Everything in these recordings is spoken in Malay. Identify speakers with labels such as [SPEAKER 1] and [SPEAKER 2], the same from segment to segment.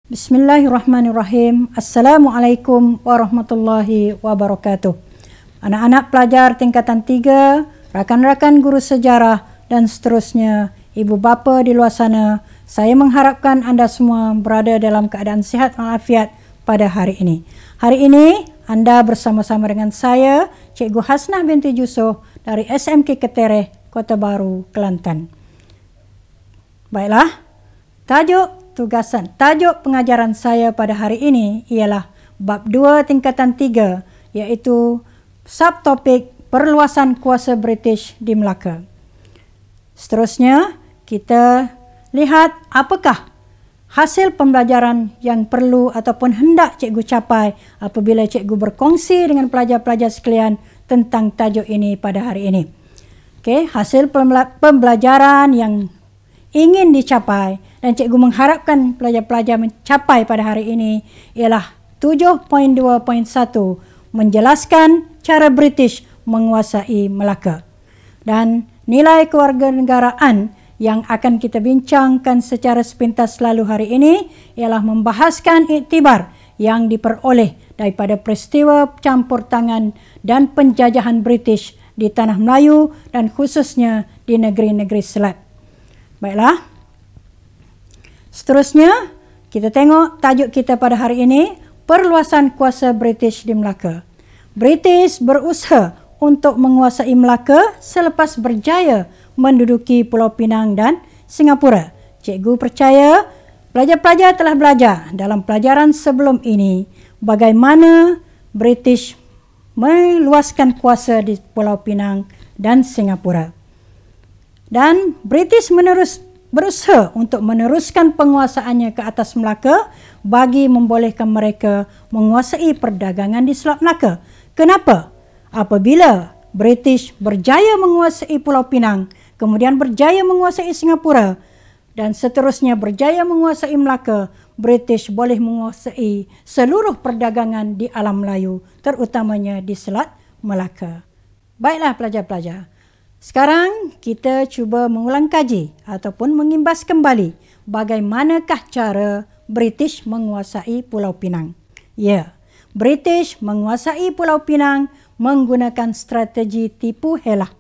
[SPEAKER 1] Bismillahirrahmanirrahim. Assalamualaikum warahmatullahi wabarakatuh. Anak-anak pelajar tingkatan 3, rakan-rakan guru sejarah dan seterusnya, ibu bapa di luar sana, saya mengharapkan anda semua berada dalam keadaan sihat walafiat pada hari ini. Hari ini anda bersama-sama dengan saya, Cikgu Hasnah binti Jusoh dari SMK Ketereh, Kota Baru, Kelantan. Baiklah, tajuk pengajaran saya pada hari ini ialah bab 2 tingkatan 3, iaitu subtopik perluasan kuasa British di Melaka. Seterusnya, kita lihat apakah hasil pembelajaran yang perlu ataupun hendak cikgu capai apabila cikgu berkongsi dengan pelajar-pelajar sekalian tentang tajuk ini pada hari ini. Okey, hasil pembelajaran yang ingin dicapai dan cikgu mengharapkan pelajar-pelajar mencapai pada hari ini ialah 7.2.1, menjelaskan cara British menguasai Melaka. Dan nilai kewarganegaraan yang akan kita bincangkan secara sepintas selalu hari ini ialah membahaskan iktibar yang diperoleh daripada peristiwa campur tangan dan penjajahan British di tanah Melayu dan khususnya di negeri-negeri Selat. Baiklah. Seterusnya, kita tengok tajuk kita pada hari ini, perluasan kuasa British di Melaka. British berusaha untuk menguasai Melaka selepas berjaya menduduki Pulau Pinang dan Singapura. Cikgu percaya pelajar-pelajar telah belajar dalam pelajaran sebelum ini bagaimana British meluaskan kuasa di Pulau Pinang dan Singapura. Dan British berusaha untuk meneruskan penguasaannya ke atas Melaka bagi membolehkan mereka menguasai perdagangan di Selat Melaka. Kenapa? Apabila British berjaya menguasai Pulau Pinang, kemudian berjaya menguasai Singapura dan seterusnya berjaya menguasai Melaka, British boleh menguasai seluruh perdagangan di alam Melayu, terutamanya di Selat Melaka. Baiklah pelajar-pelajar. Sekarang kita cuba mengulang kaji ataupun mengimbas kembali bagaimanakah cara British menguasai Pulau Pinang. Ya, British menguasai Pulau Pinang menggunakan strategi tipu helah.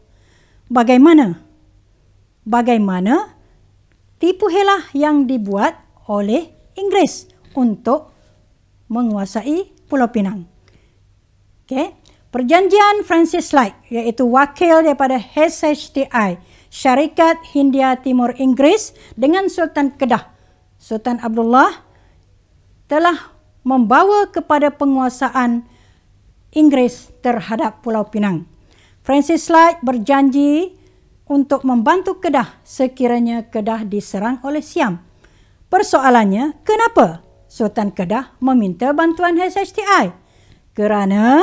[SPEAKER 1] Bagaimana tipu helah yang dibuat oleh Inggris untuk menguasai Pulau Pinang. Okey. Perjanjian Francis Light, iaitu wakil daripada HHTI, Syarikat Hindia Timur Inggris dengan Sultan Kedah, Sultan Abdullah, telah membawa kepada penguasaan Inggris terhadap Pulau Pinang. Francis Light berjanji untuk membantu Kedah sekiranya Kedah diserang oleh Siam. Persoalannya, kenapa Sultan Kedah meminta bantuan HHTI? Kerana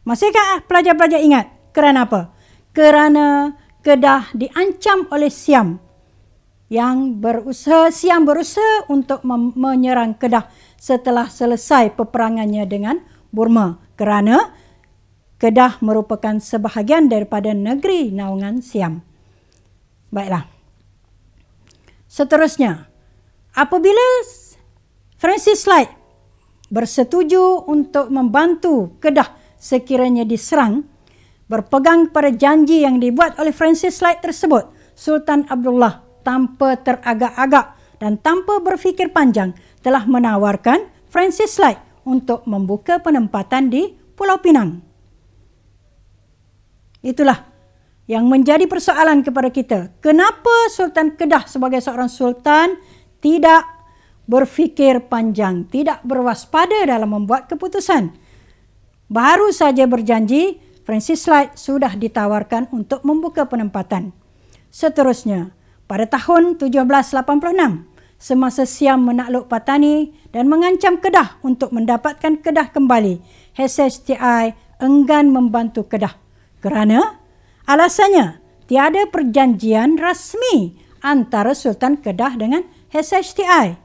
[SPEAKER 1] masihkah pelajar-pelajar ingat? Kerana apa? Kerana Kedah diancam oleh Siam Siam berusaha untuk menyerang Kedah setelah selesai peperangannya dengan Burma. Kerana Kedah merupakan sebahagian daripada negeri naungan Siam. Baiklah. Seterusnya, apabila Francis Light bersetuju untuk membantu Kedah sekiranya diserang, berpegang pada janji yang dibuat oleh Francis Light tersebut, Sultan Abdullah tanpa teragak-agak dan tanpa berfikir panjang telah menawarkan Francis Light untuk membuka penempatan di Pulau Pinang. Itulah yang menjadi persoalan kepada kita. Kenapa Sultan Kedah sebagai seorang sultan tidak berfikir panjang, tidak berwaspada dalam membuat keputusan? Baru saja berjanji, Francis Light sudah ditawarkan untuk membuka penempatan. Seterusnya, pada tahun 1786, semasa Siam menakluk Patani dan mengancam Kedah untuk mendapatkan Kedah kembali, HHTI enggan membantu Kedah. Kerana alasannya, tiada perjanjian rasmi antara Sultan Kedah dengan HHTI.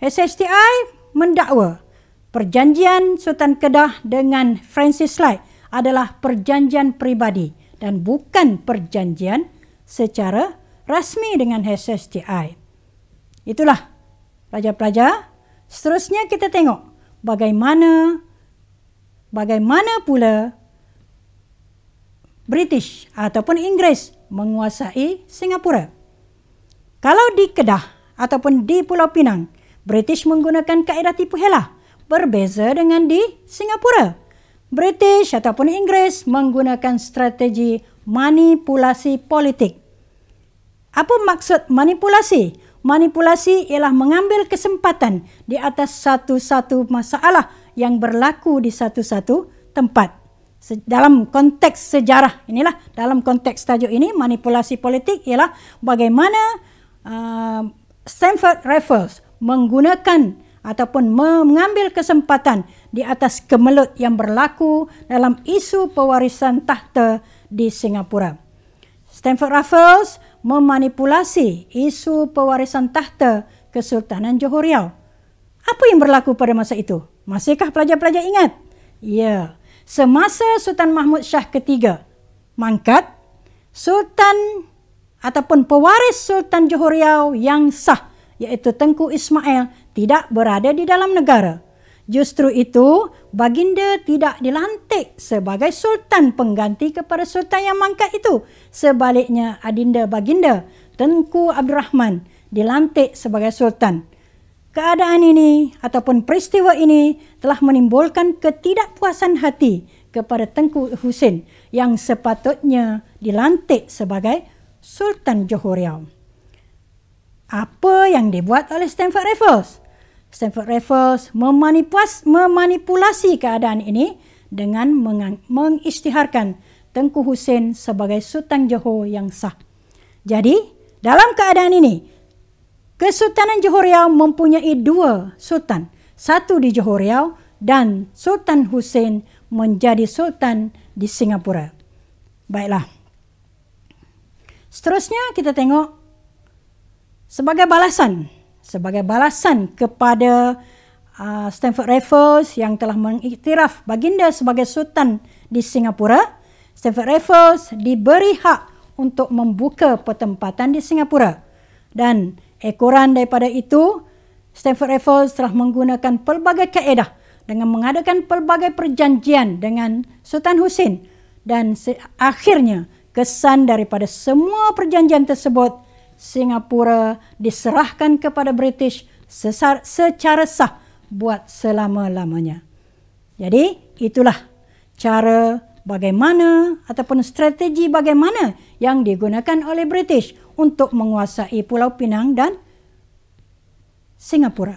[SPEAKER 1] HSTI mendakwa perjanjian Sultan Kedah dengan Francis Light adalah perjanjian peribadi dan bukan perjanjian secara rasmi dengan HSTI. Itulah pelajar-pelajar. Seterusnya kita tengok bagaimana pula British ataupun Inggeris menguasai Singapura. Kalau di Kedah ataupun di Pulau Pinang, British menggunakan kaedah tipu helah, berbeza dengan di Singapura. British ataupun Inggeris menggunakan strategi manipulasi politik. Apa maksud manipulasi? Manipulasi ialah mengambil kesempatan di atas satu-satu masalah yang berlaku di satu-satu tempat. Dalam konteks sejarah inilah, dalam konteks tajuk ini, manipulasi politik ialah bagaimana Stamford Raffles menggunakan ataupun mengambil kesempatan di atas kemelut yang berlaku dalam isu pewarisan tahta di Singapura. Stamford Raffles memanipulasi isu pewarisan tahta Kesultanan Johor Riau. Apa yang berlaku pada masa itu? Masihkah pelajar-pelajar ingat? Ya, semasa Sultan Mahmud Shah ketiga mangkat, Sultan ataupun pewaris Sultan Johor Riau yang sah, iaitu Tengku Ismail, tidak berada di dalam negara. Justru itu, baginda tidak dilantik sebagai sultan pengganti kepada sultan yang mangkat itu. Sebaliknya, adinda baginda Tengku Abdul Rahman dilantik sebagai sultan. Keadaan ini ataupun peristiwa ini telah menimbulkan ketidakpuasan hati kepada Tengku Husin yang sepatutnya dilantik sebagai Sultan Johor Riau. Apa yang dibuat oleh Stamford Raffles? Stamford Raffles memanipulasi keadaan ini dengan mengisytiharkan Tengku Husin sebagai Sultan Johor yang sah. Jadi, dalam keadaan ini, Kesultanan Johor Riau mempunyai dua sultan. Satu di Johor Riau dan Sultan Husin menjadi sultan di Singapura. Baiklah. Seterusnya kita tengok sebagai balasan kepada Stamford Raffles yang telah mengiktiraf baginda sebagai sultan di Singapura, Stamford Raffles diberi hak untuk membuka pertempatan di Singapura. Dan ekoran daripada itu, Stamford Raffles telah menggunakan pelbagai kaedah dengan mengadakan pelbagai perjanjian dengan Sultan Husin, dan akhirnya kesan daripada semua perjanjian tersebut, Singapura diserahkan kepada British secara sah buat selama-lamanya. Jadi, itulah cara bagaimana ataupun strategi bagaimana yang digunakan oleh British untuk menguasai Pulau Pinang dan Singapura.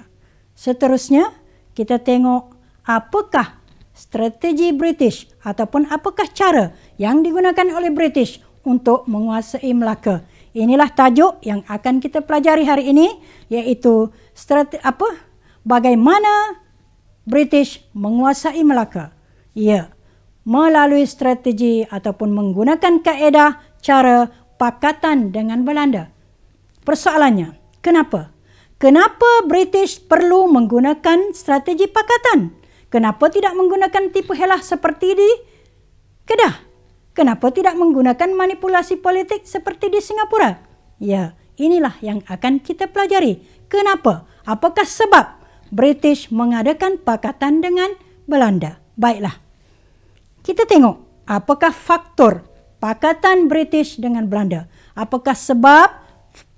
[SPEAKER 1] Seterusnya, kita tengok apakah strategi British ataupun apakah cara yang digunakan oleh British untuk menguasai Melaka. Inilah tajuk yang akan kita pelajari hari ini, iaitu bagaimana British menguasai Melaka. Ya, melalui strategi ataupun menggunakan kaedah cara pakatan dengan Belanda. Persoalannya, kenapa? Kenapa British perlu menggunakan strategi pakatan? Kenapa tidak menggunakan tipu helah seperti di Kedah? Kenapa tidak menggunakan manipulasi politik seperti di Singapura? Ya, inilah yang akan kita pelajari. Kenapa? Apakah sebab British mengadakan pakatan dengan Belanda? Baiklah. Kita tengok apakah faktor pakatan British dengan Belanda. Apakah sebab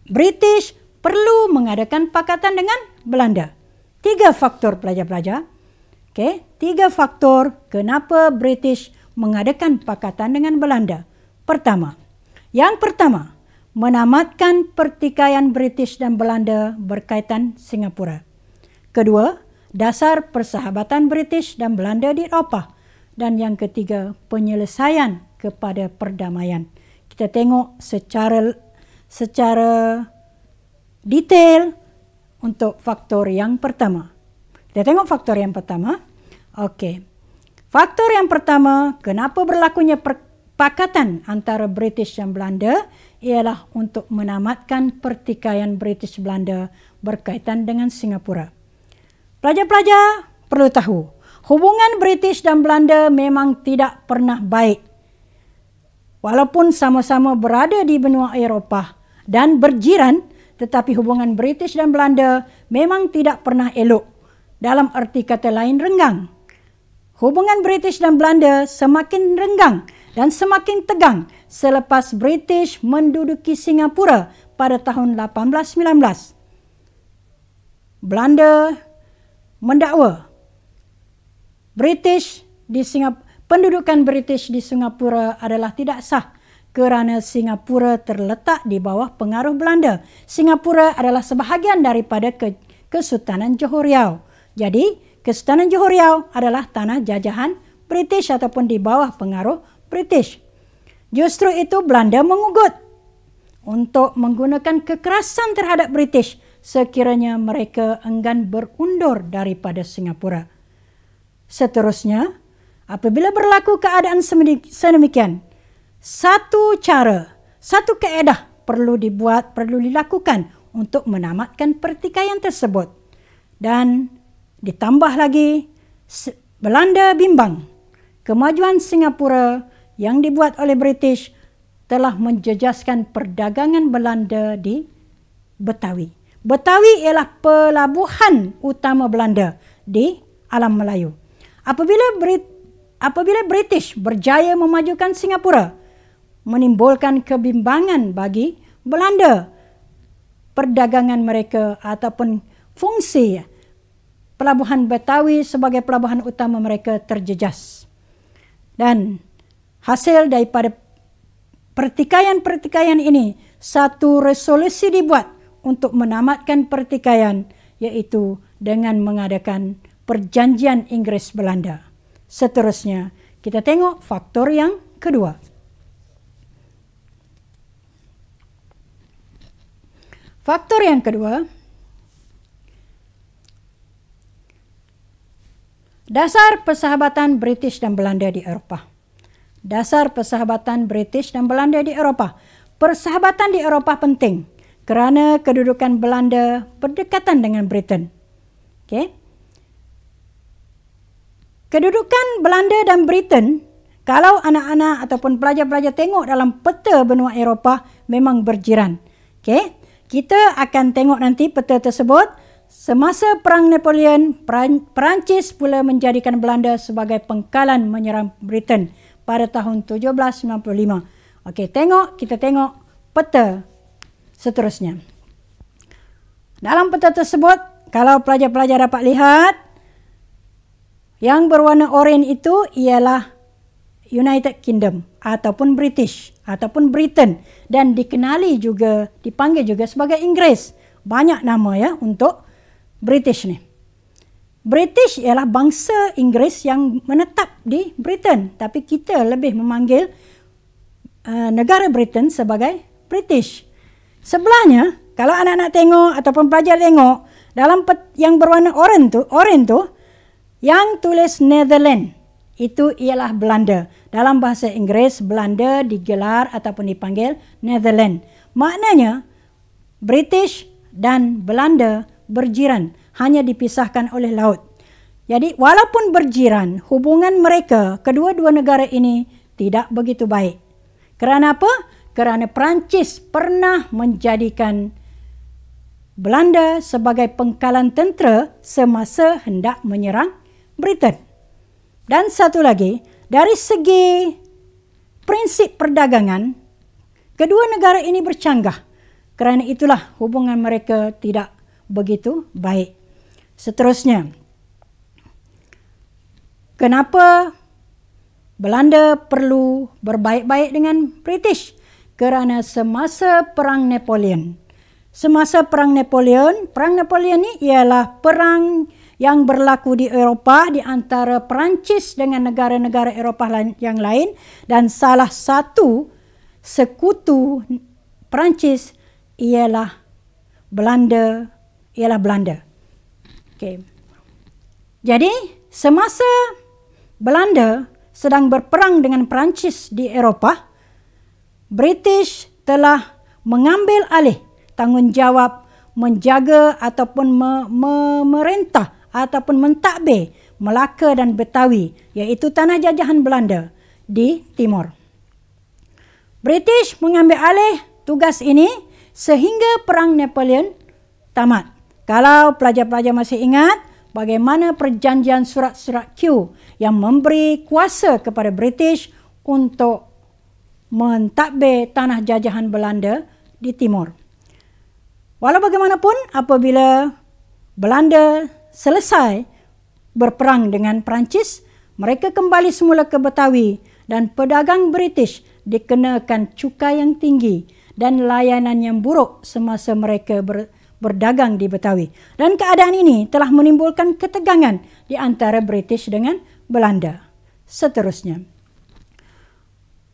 [SPEAKER 1] British perlu mengadakan pakatan dengan Belanda? 3 faktor pelajar-pelajar. Okey, 3 faktor kenapa British mengadakan pakatan dengan Belanda. Yang pertama, menamatkan pertikaian British dan Belanda berkaitan Singapura. Kedua, dasar persahabatan British dan Belanda di Eropah. Dan yang ketiga, penyelesaian kepada perdamaian. Kita tengok secara detail untuk faktor yang pertama. Kita tengok faktor yang pertama. Okey. Faktor yang pertama, kenapa berlakunya pakatan antara British dan Belanda, ialah untuk menamatkan pertikaian British Belanda berkaitan dengan Singapura. Pelajar-pelajar perlu tahu, hubungan British dan Belanda memang tidak pernah baik. Walaupun sama-sama berada di benua Eropah dan berjiran, tetapi hubungan British dan Belanda memang tidak pernah elok. Dalam arti kata lain, renggang. Hubungan British dan Belanda semakin renggang dan semakin tegang selepas British menduduki Singapura pada tahun 1819. Belanda mendakwa pendudukan British di Singapura adalah tidak sah kerana Singapura terletak di bawah pengaruh Belanda. Singapura adalah sebahagian daripada Kesultanan Johor Riau. Jadi, Kesultanan Johor Riau adalah tanah jajahan British ataupun di bawah pengaruh British. Justru itu Belanda mengugut untuk menggunakan kekerasan terhadap British sekiranya mereka enggan berundur daripada Singapura. Seterusnya, apabila berlaku keadaan sedemikian, satu kaedah perlu dilakukan untuk menamatkan pertikaian tersebut. Dan ditambah lagi, Belanda bimbang kemajuan Singapura yang dibuat oleh British telah menjejaskan perdagangan Belanda di Betawi. Betawi ialah pelabuhan utama Belanda di alam Melayu. Apabila British berjaya memajukan Singapura, menimbulkan kebimbangan bagi Belanda. Perdagangan mereka ataupun fungsi pelabuhan Betawi sebagai pelabuhan utama mereka terjejas. Dan hasil daripada pertikaian ini, satu resolusi dibuat untuk menamatkan pertikaian, yaitu dengan mengadakan perjanjian Inggris-Belanda. Seterusnya, kita tengok faktor yang kedua. Faktor yang kedua, dasar persahabatan British dan Belanda di Eropah. Dasar persahabatan British dan Belanda di Eropah. Persahabatan di Eropah penting kerana kedudukan Belanda berdekatan dengan Britain. Okay. Kedudukan Belanda dan Britain, kalau anak-anak ataupun pelajar-pelajar tengok dalam peta benua Eropah, memang berjiran. Okay. Kita akan tengok nanti peta tersebut. Semasa Perang Napoleon, Perancis pula menjadikan Belanda sebagai pengkalan menyerang Britain pada tahun 1795. Okey, kita tengok peta seterusnya. Dalam peta tersebut, kalau pelajar-pelajar dapat lihat, yang berwarna oranye itu ialah United Kingdom ataupun British ataupun Britain, dan dipanggil juga sebagai Inggris. Banyak nama ya untuk British ni. British ialah bangsa Inggris yang menetap di Britain, tapi kita lebih memanggil negara Britain sebagai British. Sebelahnya, kalau anak-anak tengok ataupun pelajar tengok, dalam yang berwarna oranye tu, yang tulis Netherlands, itu ialah Belanda. Dalam bahasa Inggris, Belanda digelar ataupun dipanggil Netherlands. Maknanya, British dan Belanda berjiran, hanya dipisahkan oleh laut. Jadi, walaupun berjiran, hubungan mereka, kedua-dua negara ini, tidak begitu baik. Kerana apa? Kerana Perancis pernah menjadikan Belanda sebagai pengkalan tentera semasa hendak menyerang Britain. Dan satu lagi, dari segi prinsip perdagangan, kedua negara ini bercanggah. Kerana itulah hubungan mereka tidak begitu baik. Seterusnya, kenapa Belanda perlu berbaik-baik dengan British? Kerana semasa Perang Napoleon. Semasa Perang Napoleon ni ialah perang yang berlaku di Eropah di antara Perancis dengan negara-negara Eropah yang lain, dan salah satu sekutu Perancis ialah Belanda. Okay. Jadi, semasa Belanda sedang berperang dengan Perancis di Eropah, British telah mengambil alih tanggungjawab menjaga ataupun memerintah ataupun mentadbir Melaka dan Betawi, iaitu tanah jajahan Belanda di timur. British mengambil alih tugas ini sehingga Perang Napoleon tamat. Kalau pelajar-pelajar masih ingat bagaimana perjanjian surat-surat Q yang memberi kuasa kepada British untuk mentadbir tanah jajahan Belanda di timur. Walau bagaimanapun, apabila Belanda selesai berperang dengan Perancis, mereka kembali semula ke Betawi dan pedagang British dikenakan cukai yang tinggi dan layanan yang buruk semasa mereka berdagang di Betawi. Dan keadaan ini telah menimbulkan ketegangan di antara British dengan Belanda. Seterusnya,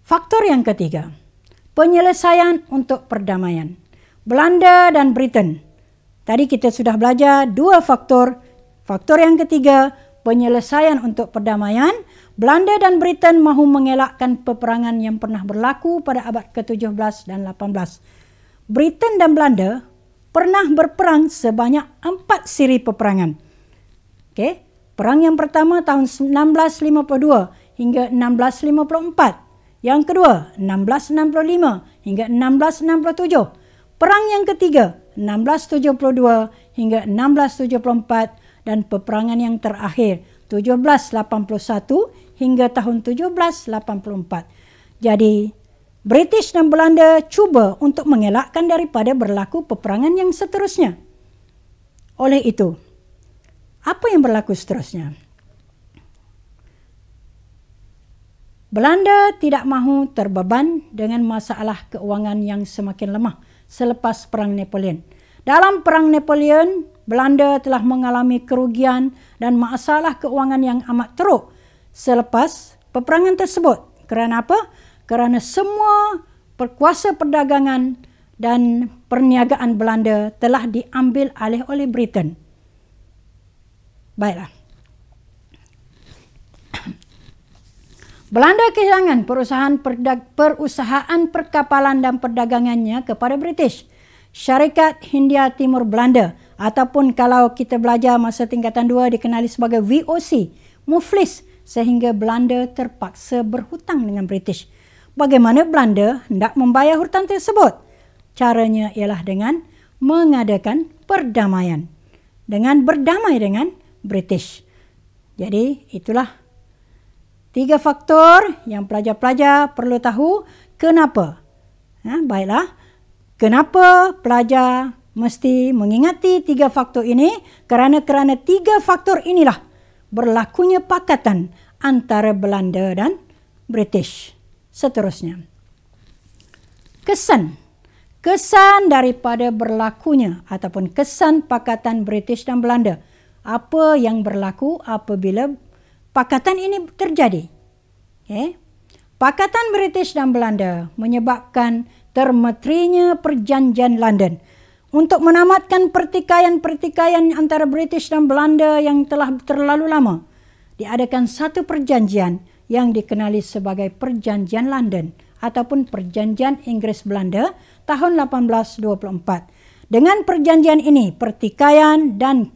[SPEAKER 1] faktor yang ketiga, penyelesaian untuk perdamaian. Belanda dan Britain. Tadi kita sudah belajar dua faktor. Faktor yang ketiga, penyelesaian untuk perdamaian. Belanda dan Britain mahu mengelakkan peperangan yang pernah berlaku pada abad ke-17 dan 18. Britain dan Belanda pernah berperang sebanyak 4 siri peperangan. Okey, perang yang pertama tahun 1652 hingga 1654. Yang kedua 1665 hingga 1667. Perang yang ketiga 1672 hingga 1674 dan peperangan yang terakhir 1781 hingga tahun 1784. Jadi British dan Belanda cuba untuk mengelakkan daripada berlaku peperangan yang seterusnya. Oleh itu, apa yang berlaku seterusnya? Belanda tidak mahu terbeban dengan masalah keuangan yang semakin lemah selepas Perang Napoleon. Dalam Perang Napoleon, Belanda telah mengalami kerugian dan masalah keuangan yang amat teruk selepas peperangan tersebut. Kerana apa? Kerana semua perkuasa perdagangan dan perniagaan Belanda telah diambil alih oleh Britain. Baiklah. Belanda kehilangan perusahaan perkapalan dan perdagangannya kepada British. Syarikat Hindia Timur Belanda ataupun kalau kita belajar masa tingkatan 2 dikenali sebagai VOC, Muflis, sehingga Belanda terpaksa berhutang dengan British. Bagaimana Belanda hendak membayar hutang tersebut? Caranya ialah dengan mengadakan perdamaian, dengan berdamai dengan British. Jadi itulah 3 faktor yang pelajar-pelajar perlu tahu kenapa. Baiklah. Kenapa pelajar mesti mengingati 3 faktor ini? Kerana 3 faktor inilah berlakunya pakatan antara Belanda dan British. Seterusnya, kesan daripada berlakunya ataupun kesan pakatan British dan Belanda. Apa yang berlaku apabila pakatan ini terjadi? Okay. Pakatan British dan Belanda menyebabkan termeterinya Perjanjian London untuk menamatkan pertikaian-pertikaian antara British dan Belanda yang telah terlalu lama. Diadakan satu perjanjian yang dikenali sebagai Perjanjian London ataupun Perjanjian Inggris-Belanda tahun 1824. Dengan perjanjian ini, pertikaian dan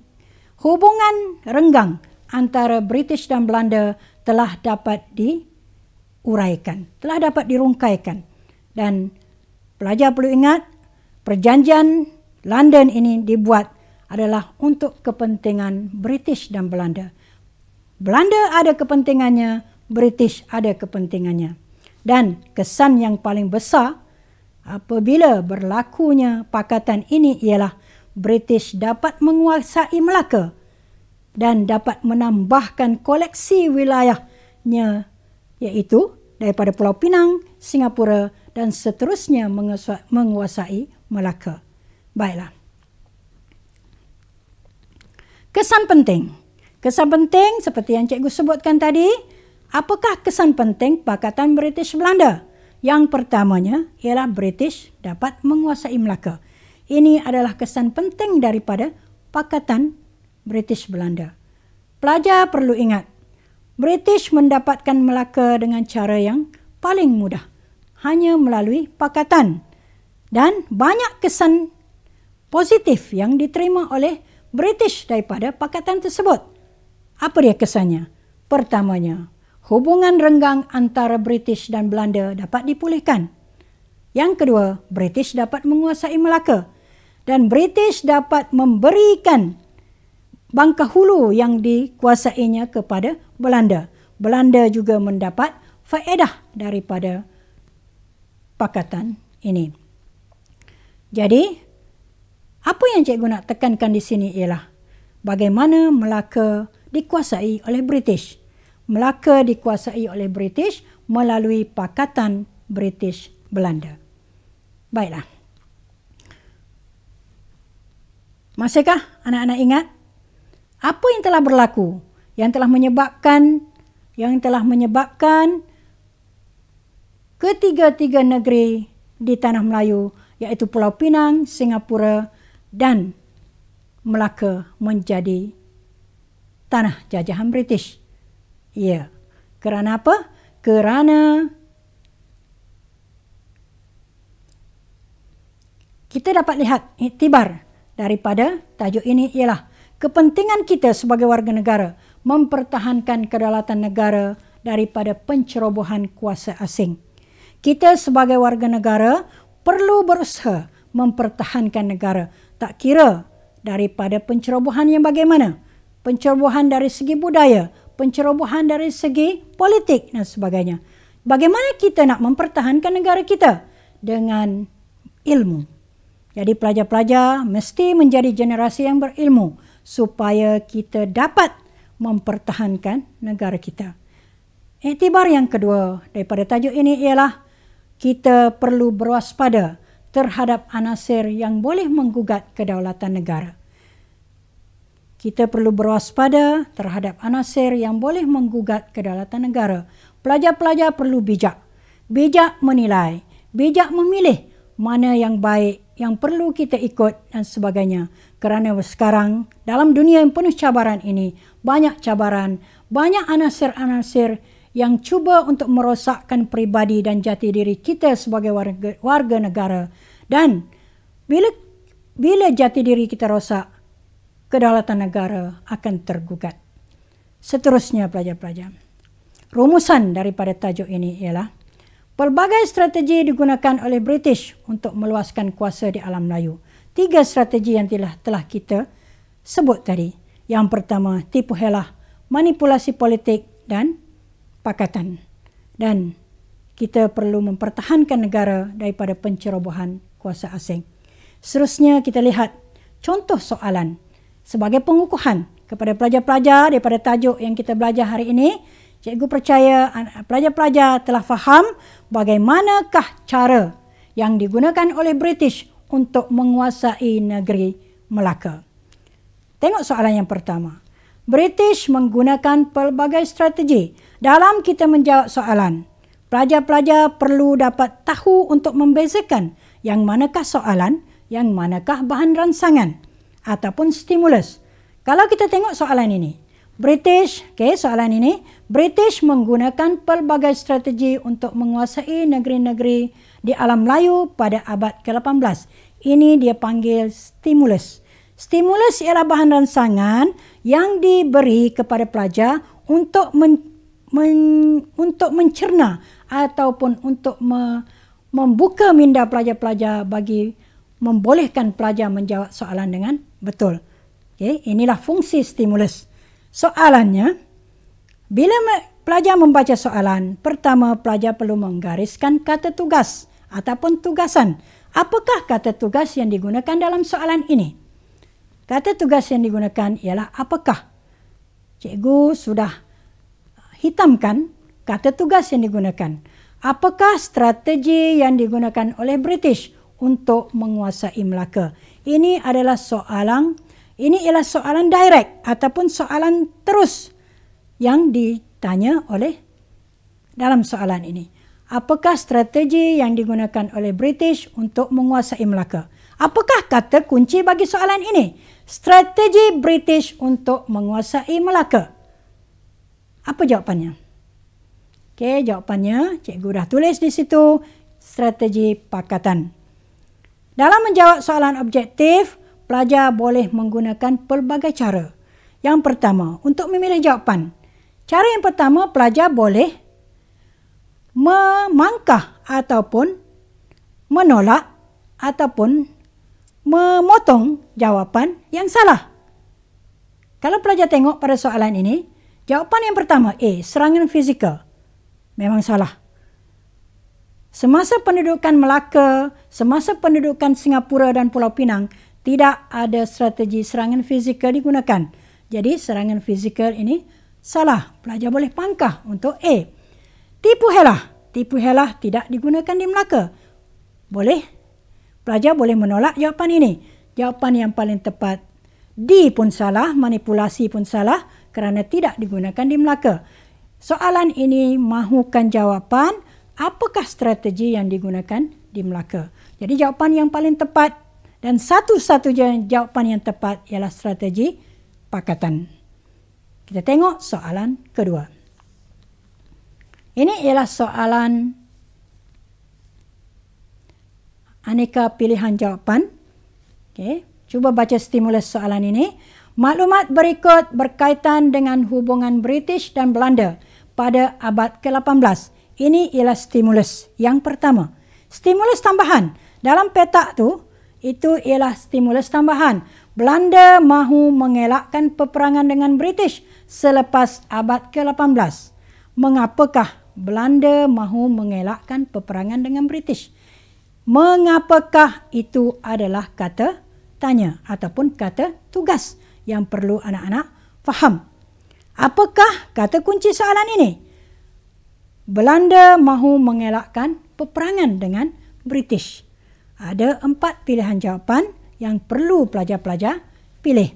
[SPEAKER 1] hubungan renggang antara British dan Belanda telah dapat diuraikan, telah dapat dirungkaikan. Dan pelajar perlu ingat, perjanjian London ini dibuat adalah untuk kepentingan British dan Belanda. Belanda ada kepentingannya, British ada kepentingannya. Dan kesan yang paling besar apabila berlakunya pakatan ini ialah British dapat menguasai Melaka dan dapat menambahkan koleksi wilayahnya, iaitu daripada Pulau Pinang, Singapura dan seterusnya menguasai Melaka. Baiklah. Kesan penting. Kesan penting seperti yang cikgu sebutkan tadi. Apakah kesan penting pakatan British-Belanda? Yang pertamanya ialah British dapat menguasai Melaka. Ini adalah kesan penting daripada pakatan British-Belanda. Pelajar perlu ingat, British mendapatkan Melaka dengan cara yang paling mudah, hanya melalui pakatan. Dan banyak kesan positif yang diterima oleh British daripada pakatan tersebut. Apa dia kesannya? Pertamanya, hubungan renggang antara British dan Belanda dapat dipulihkan. Yang kedua, British dapat menguasai Melaka. Dan British dapat memberikan Bangka Hulu yang dikuasainya kepada Belanda. Belanda juga mendapat faedah daripada pakatan ini. Jadi, apa yang cikgu nak tekankan di sini ialah bagaimana Melaka dikuasai oleh British. Melaka dikuasai oleh British melalui pakatan British-Belanda. Baiklah. Masihkah anak-anak ingat apa yang telah berlaku, yang telah menyebabkan ketiga-tiga negeri di Tanah Melayu, iaitu Pulau Pinang, Singapura dan Melaka menjadi tanah jajahan British? Ya, kerana apa? Kerana kita dapat lihat iktibar daripada tajuk ini ialah kepentingan kita sebagai warga negara mempertahankan kedaulatan negara daripada pencerobohan kuasa asing. Kita sebagai warga negara perlu berusaha mempertahankan negara, tak kira daripada pencerobohan yang bagaimana. Pencerobohan dari segi budaya, pencerobohan dari segi politik dan sebagainya. Bagaimana kita nak mempertahankan negara kita? Dengan ilmu. Jadi pelajar-pelajar mesti menjadi generasi yang berilmu supaya kita dapat mempertahankan negara kita. Iktibar yang kedua daripada tajuk ini ialah kita perlu berwaspada terhadap anasir yang boleh menggugat kedaulatan negara. Kita perlu berwaspada terhadap anasir yang boleh menggugat kedaulatan negara. Pelajar-pelajar perlu bijak. Bijak menilai, bijak memilih mana yang baik, yang perlu kita ikut dan sebagainya. Kerana sekarang dalam dunia yang penuh cabaran ini, banyak cabaran, banyak anasir-anasir yang cuba untuk merosakkan peribadi dan jati diri kita sebagai warga negara. Dan bila jati diri kita rosak, kedaulatan negara akan tergugat. Seterusnya pelajar-pelajar, rumusan daripada tajuk ini ialah pelbagai strategi digunakan oleh British untuk meluaskan kuasa di alam Melayu. 3 strategi yang telah kita sebut tadi. Yang pertama, tipu helah, manipulasi politik dan pakatan. Dan kita perlu mempertahankan negara daripada pencerobohan kuasa asing. Seterusnya kita lihat contoh soalan sebagai pengukuhan kepada pelajar-pelajar daripada tajuk yang kita belajar hari ini. Cikgu percaya pelajar-pelajar telah faham bagaimanakah cara yang digunakan oleh British untuk menguasai negeri Melaka. Tengok soalan yang pertama. British menggunakan pelbagai strategi. Dalam kita menjawab soalan, pelajar-pelajar perlu dapat tahu untuk membezakan yang manakah soalan, yang manakah bahan rangsangan ataupun stimulus. Kalau kita tengok soalan ini, British menggunakan pelbagai strategi untuk menguasai negeri-negeri di alam Melayu pada abad ke-18. Ini dia panggil stimulus. Stimulus ialah bahan rangsangan yang diberi kepada pelajar untuk mencerna ataupun untuk membuka minda pelajar-pelajar bagi membolehkan pelajar menjawab soalan dengan betul. Inilah fungsi stimulus. Soalannya, bila pelajar membaca soalan, pertama pelajar perlu menggariskan kata tugas ataupun tugasan. Apakah kata tugas yang digunakan dalam soalan ini? Kata tugas yang digunakan ialah apakah. Cikgu sudah hitamkan kata tugas yang digunakan. Apakah strategi yang digunakan oleh British untuk menguasai Melaka? Ini ialah soalan direct ataupun soalan terus yang ditanya oleh dalam soalan ini. Apakah strategi yang digunakan oleh British untuk menguasai Melaka? Apakah kata kunci bagi soalan ini? Strategi British untuk menguasai Melaka. Apa jawapannya? Jawapannya cikgu dah tulis di situ, strategi pakatan. Dalam menjawab soalan objektif, pelajar boleh menggunakan pelbagai cara. Yang pertama, untuk memilih jawapan. Cara yang pertama, pelajar boleh memangkah ataupun menolak ataupun memotong jawapan yang salah. Kalau pelajar tengok pada soalan ini, jawapan yang pertama, A, serangan fizikal, memang salah. Semasa pendudukan Melaka, semasa pendudukan Singapura dan Pulau Pinang, tidak ada strategi serangan fizikal digunakan. Jadi serangan fizikal ini salah. Pelajar boleh pangkah untuk A. Tipu helah. Tipu helah tidak digunakan di Melaka. Boleh. Pelajar boleh menolak jawapan ini. Jawapan yang paling tepat, D pun salah, manipulasi pun salah kerana tidak digunakan di Melaka. Soalan ini mahukan jawapan, apakah strategi yang digunakan di Melaka. Jadi jawapan yang paling tepat dan satu-satunya jawapan yang tepat ialah strategi pakatan. Kita tengok soalan kedua. Ini ialah soalan aneka pilihan jawapan. Okey, cuba baca stimulus soalan ini. Maklumat berikut berkaitan dengan hubungan British dan Belanda pada abad ke-18. Ini ialah stimulus yang pertama. Stimulus tambahan. Dalam petak tu, itu ialah stimulus tambahan. Belanda mahu mengelakkan peperangan dengan British selepas abad ke-18. Mengapakah Belanda mahu mengelakkan peperangan dengan British? Mengapakah itu adalah kata tanya ataupun kata tugas yang perlu anak-anak faham. Apakah kata kunci soalan ini? Belanda mahu mengelakkan peperangan dengan British. Ada 4 pilihan jawapan yang perlu pelajar-pelajar pilih.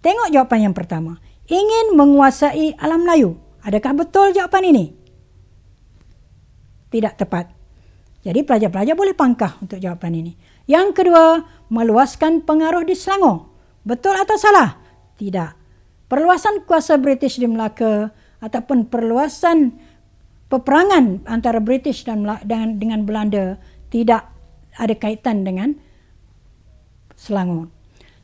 [SPEAKER 1] Tengok jawapan yang pertama. Ingin menguasai alam Melayu. Adakah betul jawapan ini? Tidak tepat. Jadi pelajar-pelajar boleh pangkah untuk jawapan ini. Yang kedua, meluaskan pengaruh di Selangor. Betul atau salah? Tidak. Perluasan kuasa British di Melaka ataupun perluasan peperangan antara British dan dengan Belanda tidak ada kaitan dengan Selangor.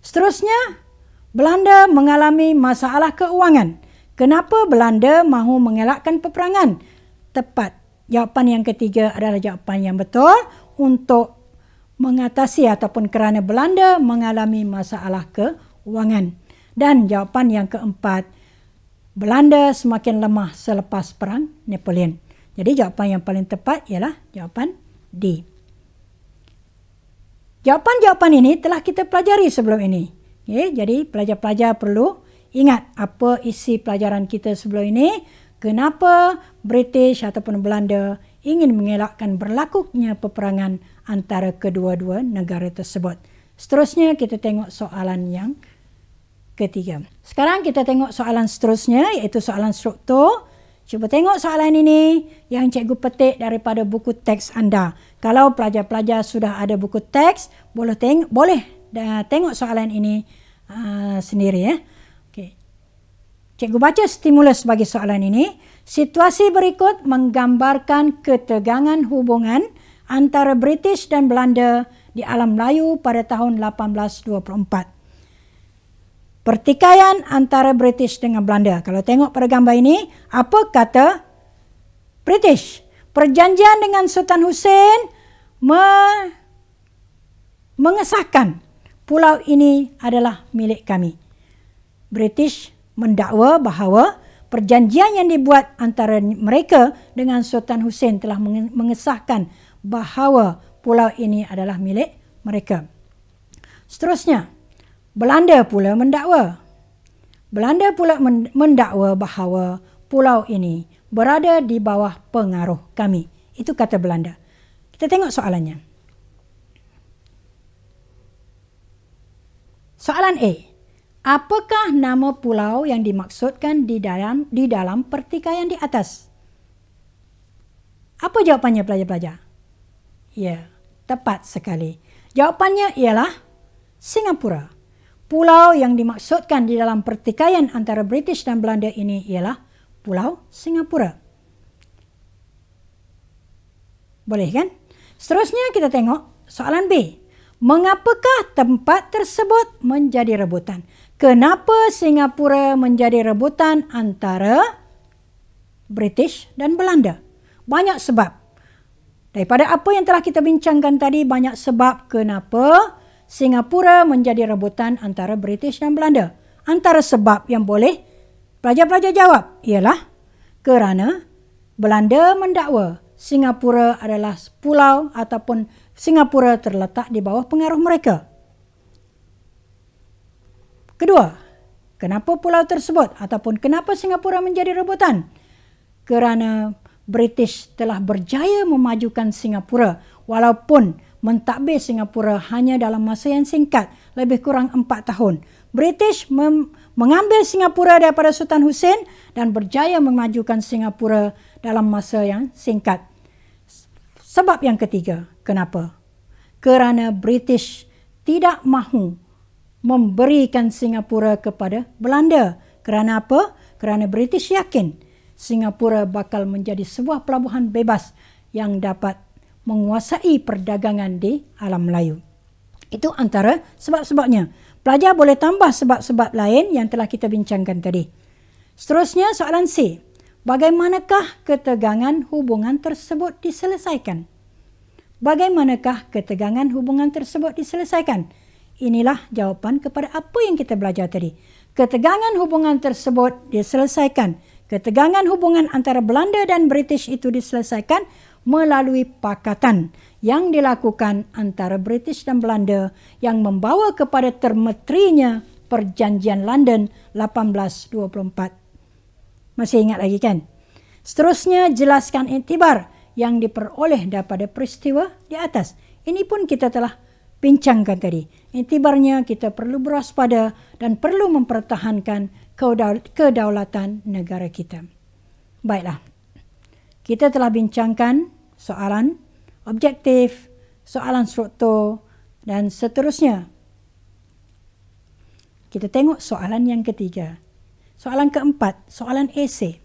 [SPEAKER 1] Seterusnya, Belanda mengalami masalah keuangan. Kenapa Belanda mahu mengelakkan peperangan? Tepat. Jawapan yang ketiga adalah jawapan yang betul untuk mengatasi ataupun kerana Belanda mengalami masalah keuangan. Dan jawapan yang keempat, Belanda semakin lemah selepas perang Napoleon. Jadi jawapan yang paling tepat ialah jawapan D. Jawapan-jawapan ini telah kita pelajari sebelum ini. Okay, jadi pelajar-pelajar perlu ingat apa isi pelajaran kita sebelum ini. Kenapa British ataupun Belanda ingin mengelakkan berlakunya peperangan antara kedua-dua negara tersebut. Seterusnya kita tengok soalan yang ketiga. Sekarang kita tengok soalan seterusnya iaitu soalan struktur. Cuba tengok soalan ini yang cikgu petik daripada buku teks anda. Kalau pelajar-pelajar sudah ada buku teks, boleh tengok soalan ini sendiri ya. Okay. Cikgu baca stimulus bagi soalan ini. Situasi berikut menggambarkan ketegangan hubungan antara British dan Belanda di alam Melayu pada tahun 1824. Pertikaian antara British dengan Belanda. Kalau tengok pada gambar ini, apa kata British? Perjanjian dengan Sultan Hussein mengesahkan pulau ini adalah milik kami. British mendakwa bahawa perjanjian yang dibuat antara mereka dengan Sultan Hussein telah mengesahkan bahawa pulau ini adalah milik mereka. Seterusnya, Belanda pula mendakwa. Belanda pula mendakwa bahawa pulau ini berada di bawah pengaruh kami. Itu kata Belanda. Kita tengok soalannya. Soalan A. Apakah nama pulau yang dimaksudkan di dalam pertikaian di atas? Apa jawapannya pelajar-pelajar? Ya, tepat sekali. Jawapannya ialah Singapura. Pulau yang dimaksudkan di dalam pertikaian antara British dan Belanda ini ialah Pulau Singapura. Boleh kan? Seterusnya kita tengok Soalan B. Mengapakah tempat tersebut menjadi rebutan? Kenapa Singapura menjadi rebutan antara British dan Belanda? Banyak sebab. Daripada apa yang telah kita bincangkan tadi, banyak sebab kenapa Singapura menjadi rebutan antara British dan Belanda. Antara sebab yang boleh pelajar-pelajar jawab ialah kerana Belanda mendakwa Singapura adalah pulau ataupun Singapura terletak di bawah pengaruh mereka. Kedua, kenapa pulau tersebut ataupun kenapa Singapura menjadi rebutan? Kerana British telah berjaya memajukan Singapura walaupun mentadbir Singapura hanya dalam masa yang singkat, lebih kurang 4 tahun. British mengambil Singapura daripada Sultan Hussein dan berjaya memajukan Singapura dalam masa yang singkat. Sebab yang ketiga, kenapa? Kerana British tidak mahu memberikan Singapura kepada Belanda. Kerana apa? Kerana British yakin Singapura bakal menjadi sebuah pelabuhan bebas yang dapat menguasai perdagangan di alam Melayu. Itu antara sebab-sebabnya. Pelajar boleh tambah sebab-sebab lain yang telah kita bincangkan tadi. Seterusnya soalan C. Bagaimanakah ketegangan hubungan tersebut diselesaikan? Bagaimanakah ketegangan hubungan tersebut diselesaikan? Inilah jawapan kepada apa yang kita belajar tadi. Ketegangan hubungan tersebut diselesaikan. Ketegangan hubungan antara Belanda dan British itu diselesaikan melalui pakatan yang dilakukan antara British dan Belanda yang membawa kepada termeterinya Perjanjian London 1824. Masih ingat lagi kan? Seterusnya jelaskan iktibar yang diperoleh daripada peristiwa di atas. Ini pun kita telah bincangkan tadi. Iktibarnya kita perlu berwaspada dan perlu mempertahankan kedaulatan negara kita. Baiklah. Kita telah bincangkan soalan objektif, soalan struktur dan seterusnya. Kita tengok soalan yang ketiga. Soalan keempat, soalan esei.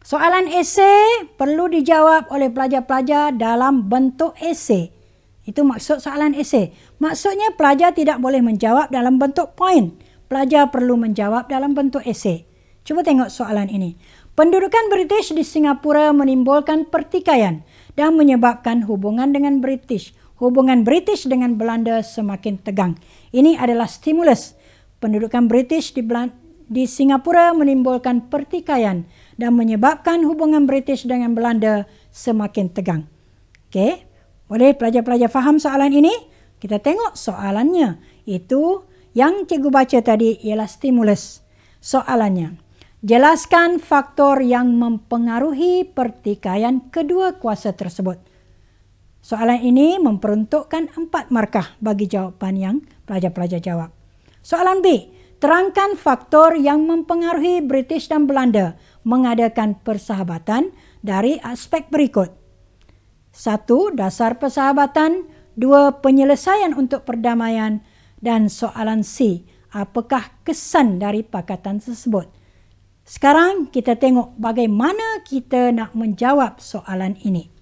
[SPEAKER 1] Soalan esei perlu dijawab oleh pelajar-pelajar dalam bentuk esei. Itu maksud soalan esei. Maksudnya pelajar tidak boleh menjawab dalam bentuk poin. Pelajar perlu menjawab dalam bentuk esei. Cuba tengok soalan ini. Pendudukan British di Singapura menimbulkan pertikaian dan menyebabkan hubungan dengan British. Hubungan British dengan Belanda semakin tegang. Ini adalah stimulus. Pendudukan British di Singapura menimbulkan pertikaian dan menyebabkan hubungan British dengan Belanda semakin tegang. Okey, boleh pelajar-pelajar faham soalan ini? Kita tengok soalannya. Itu yang cikgu baca tadi ialah stimulus. Soalannya, jelaskan faktor yang mempengaruhi pertikaian kedua kuasa tersebut. Soalan ini memperuntukkan 4 markah bagi jawapan yang pelajar-pelajar jawab. Soalan B, terangkan faktor yang mempengaruhi British dan Belanda mengadakan persahabatan dari aspek berikut. 1. Dasar persahabatan. 2. Penyelesaian untuk perdamaian. Dan soalan C, apakah kesan dari pakatan tersebut? Sekarang kita tengok bagaimana kita nak menjawab soalan ini.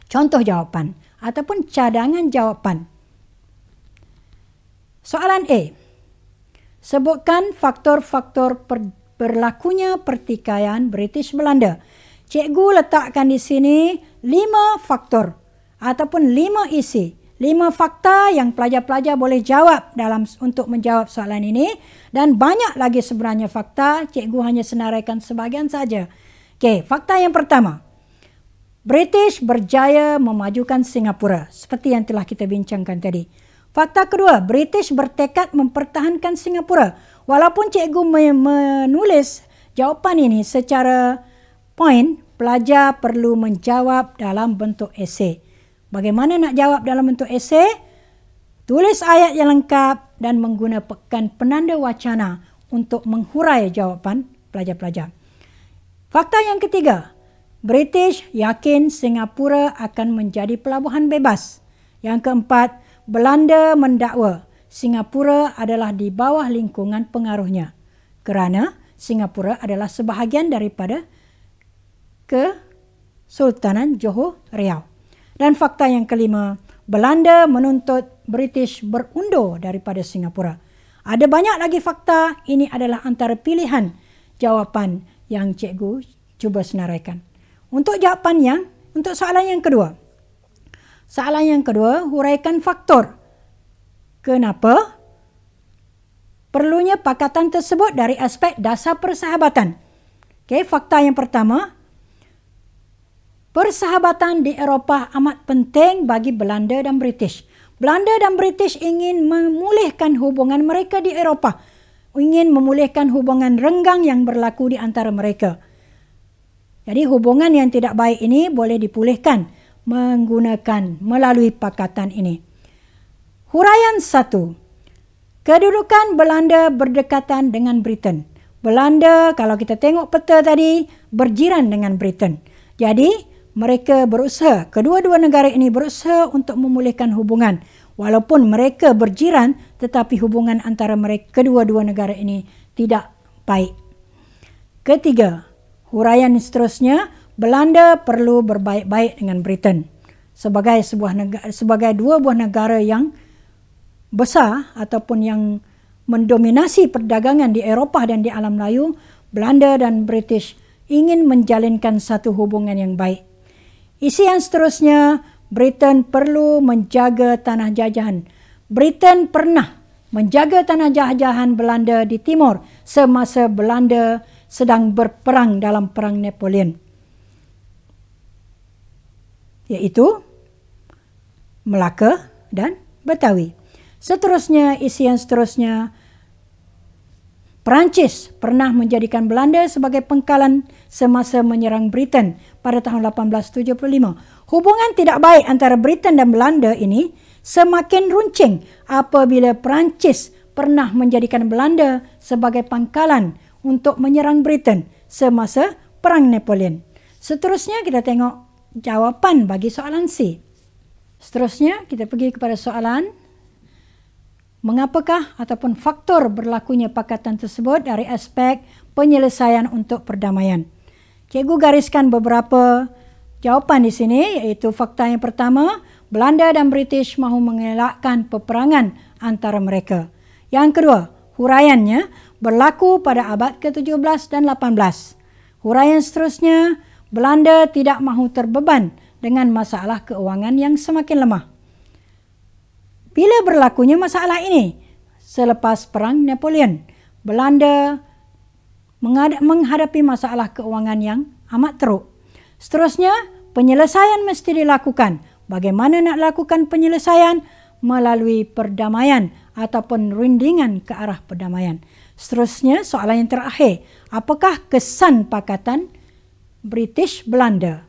[SPEAKER 1] Contoh jawapan ataupun cadangan jawapan. Soalan A. Sebutkan faktor-faktor berlakunya pertikaian British-Belanda. Cikgu letakkan di sini 5 faktor ataupun 5 isi. 5 fakta yang pelajar-pelajar boleh jawab untuk menjawab soalan ini. Dan banyak lagi sebenarnya fakta. Cikgu hanya senaraikan sebahagian saja. Okey, fakta yang pertama. British berjaya memajukan Singapura. Seperti yang telah kita bincangkan tadi. Fakta kedua, British bertekad mempertahankan Singapura. Walaupun cikgu menulis jawapan ini secara poin, pelajar perlu menjawab dalam bentuk esei. Bagaimana nak jawab dalam bentuk esei? Tulis ayat yang lengkap dan menggunakan penanda wacana untuk menghurai jawapan pelajar-pelajar. Fakta yang ketiga, British yakin Singapura akan menjadi pelabuhan bebas. Yang keempat, Belanda mendakwa Singapura adalah di bawah lingkungan pengaruhnya kerana Singapura adalah sebahagian daripada Sultanan Johor Riau. Dan fakta yang kelima, Belanda menuntut British berundur daripada Singapura. Ada banyak lagi fakta, ini adalah antara pilihan jawapan yang cikgu cuba senaraikan. Untuk soalan yang kedua. Soalan yang kedua, huraikan faktor kenapa perlunya pakatan tersebut dari aspek dasar persahabatan. Okey, fakta yang pertama, persahabatan di Eropah amat penting bagi Belanda dan British. Belanda dan British ingin memulihkan hubungan mereka di Eropah, ingin memulihkan hubungan renggang yang berlaku di antara mereka. Jadi hubungan yang tidak baik ini boleh dipulihkan melalui pakatan ini. Huraian 1. Kedudukan Belanda berdekatan dengan Britain. Belanda, kalau kita tengok peta tadi, berjiran dengan Britain. Jadi mereka berusaha, kedua-dua negara ini berusaha untuk memulihkan hubungan. Walaupun mereka berjiran, tetapi hubungan antara mereka kedua-dua negara ini tidak baik. Ketiga, huraian seterusnya, Belanda perlu berbaik-baik dengan Britain. Sebagai dua buah negara yang besar ataupun yang mendominasi perdagangan di Eropah dan di alam Melayu, Belanda dan British ingin menjalinkan satu hubungan yang baik. Isi yang seterusnya, Britain perlu menjaga tanah jajahan. Britain pernah menjaga tanah jajahan Belanda di timur semasa Belanda sedang berperang dalam Perang Napoleon, iaitu Melaka dan Betawi. Seterusnya, isi yang seterusnya, Perancis pernah menjadikan Belanda sebagai pengkalan semasa menyerang Britain pada tahun 1875. Hubungan tidak baik antara Britain dan Belanda ini semakin runcing apabila Perancis pernah menjadikan Belanda sebagai pangkalan untuk menyerang Britain semasa Perang Napoleon. Seterusnya kita tengok jawapan bagi soalan C. Seterusnya kita pergi kepada soalan, mengapakah ataupun faktor berlakunya pakatan tersebut dari aspek penyelesaian untuk perdamaian. Cikgu gariskan beberapa jawapan di sini, iaitu fakta yang pertama, Belanda dan British mahu mengelakkan peperangan antara mereka. Yang kedua, huraiannya berlaku pada abad ke-17 dan 18. Huraian seterusnya, Belanda tidak mahu terbeban dengan masalah keuangan yang semakin lemah. Bila berlakunya masalah ini? Selepas Perang Napoleon, Belanda menghadapi masalah keuangan yang amat teruk. Seterusnya, penyelesaian mesti dilakukan. Bagaimana nak lakukan penyelesaian? Melalui perdamaian ataupun rundingan ke arah perdamaian. Seterusnya, soalan yang terakhir. Apakah kesan pakatan British-Belanda?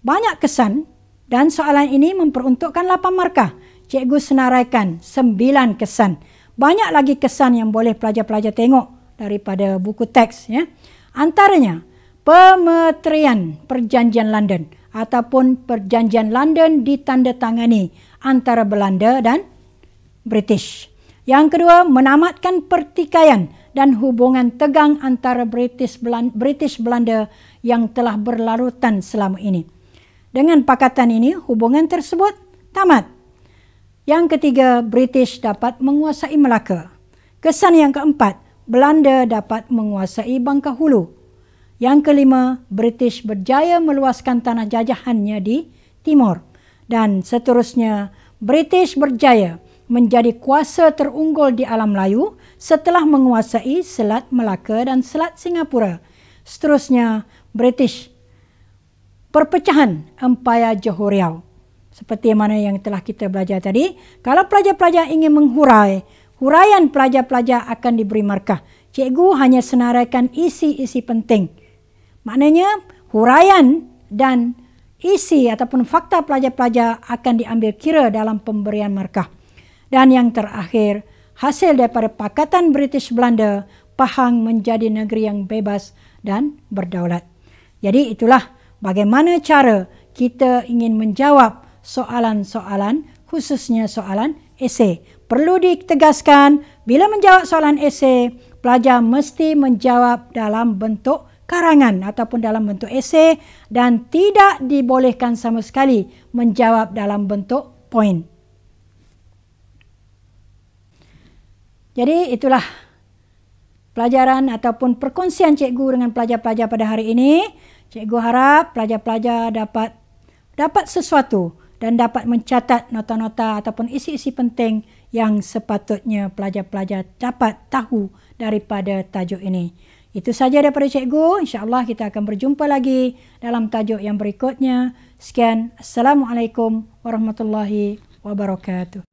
[SPEAKER 1] Banyak kesan dan soalan ini memperuntukkan 8 markah. Cikgu senaraikan 9 kesan. Banyak lagi kesan yang boleh pelajar-pelajar tengok daripada buku teks. Ya. Antaranya, pemeterian Perjanjian London ataupun Perjanjian London ditandatangani antara Belanda dan British. Yang kedua, menamatkan pertikaian dan hubungan tegang antara British Belanda yang telah berlarutan selama ini. Dengan pakatan ini, hubungan tersebut tamat. Yang ketiga, British dapat menguasai Melaka. Kesan yang keempat, Belanda dapat menguasai Bangka-Hulu. Yang kelima, British berjaya meluaskan tanah jajahannya di timur. Dan seterusnya, British berjaya menjadi kuasa terunggul di alam Melayu setelah menguasai Selat Melaka dan Selat Singapura. Seterusnya, British perpecahan Empayar Johor Riau. Seperti mana yang telah kita belajar tadi, kalau pelajar-pelajar ingin huraian pelajar-pelajar akan diberi markah. Cikgu hanya senaraikan isi-isi penting. Maknanya, huraian dan isi ataupun fakta pelajar-pelajar akan diambil kira dalam pemberian markah. Dan yang terakhir, hasil daripada pakatan British-Belanda, Pahang menjadi negeri yang bebas dan berdaulat. Jadi itulah bagaimana cara kita ingin menjawab soalan-soalan, khususnya soalan esei. Perlu ditegaskan, bila menjawab soalan esei, pelajar mesti menjawab dalam bentuk karangan ataupun dalam bentuk esei dan tidak dibolehkan sama sekali menjawab dalam bentuk poin. Jadi itulah pelajaran ataupun perkongsian cikgu dengan pelajar-pelajar pada hari ini. Cikgu harap pelajar-pelajar dapat sesuatu dan dapat mencatat nota-nota ataupun isi-isi penting yang sepatutnya pelajar-pelajar dapat tahu daripada tajuk ini. Itu saja daripada cikgu. InsyaAllah kita akan berjumpa lagi dalam tajuk yang berikutnya. Sekian. Assalamualaikum warahmatullahi wabarakatuh.